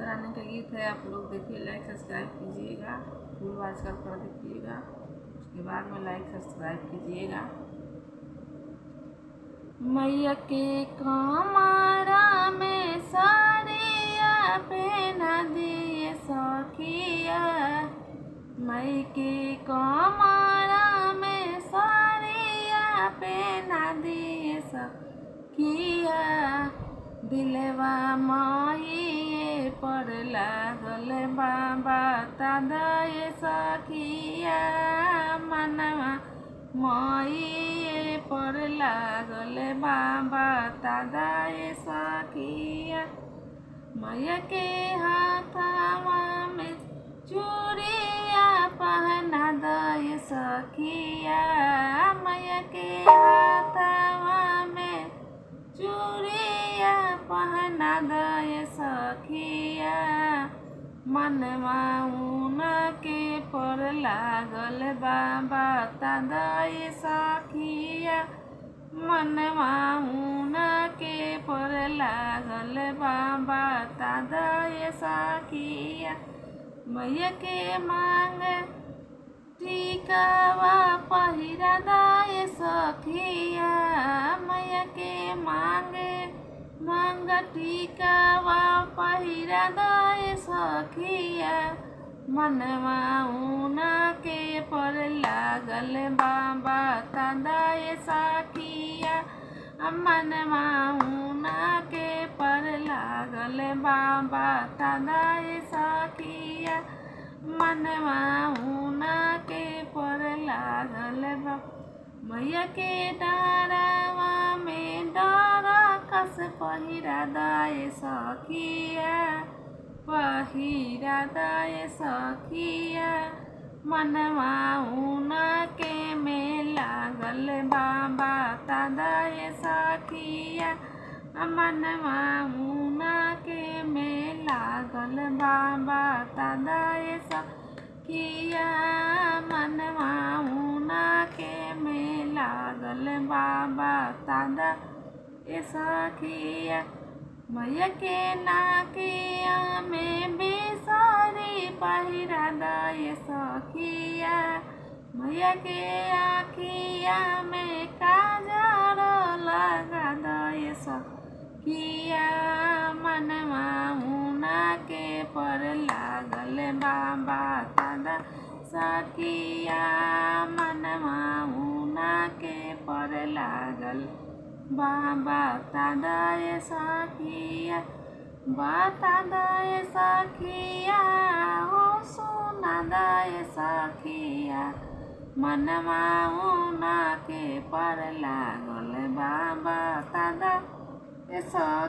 सुंदर रानी का गीत है। आप लोग देखिए, लाइक सब्सक्राइब कीजिएगा, फुल वॉच कर देखिएगा, उसके बाद में लाइक सब्सक्राइब कीजिएगा। मैया के कमरा में साड़िया पहना दिए सखिया, मई के कमरा में साड़िया पहना दिए सखिया, दिलवा माई पर लागल बाबा तादय सखिया, मनवा माई पर लागल बाबा तादय सखिया। मैया के हाथवा में चूड़िया पहना दय सखिया, मैया के हाथवा में चूड़िया पहना दय सखिया, मनवा उनके पर लागल बाबा तादय सखिया, मनवा उनके पर लागल बाबा तादय सखिया। मैया के मांग टीकावा पहिरा दय सखिया, मैया के मांग टीकावा पहिरा दय सखिया, मनवा उनके पर लागल बाबा तादय सखिया, मनवा उनके पर लागल बाबा तादय सखिया, मनवा उनके पर लागल बा। मैया के डारवा में डारा कस पहिरा दय सखिया, पहिरा दय सखिया, मनवा उनके में लागल बाबा तादय सखिया, मनवा उनके में लागल बाबा तादय सखिया, मनवा उनके में लागल बाबा तादय सखिया। मैया के नाकिया में बिसारी पहिरा दय सखिया, मैया के आँखिया में काजर लगा दय सखिया, मनवा उनके पर लागल बाबा तादय सखिया, मनवा उनके पर लागल बाबा तादय सखिया, तादय सखिया हो सोना दय सखिया, मनवा उनके पर लागल बाबा तादय सखिया।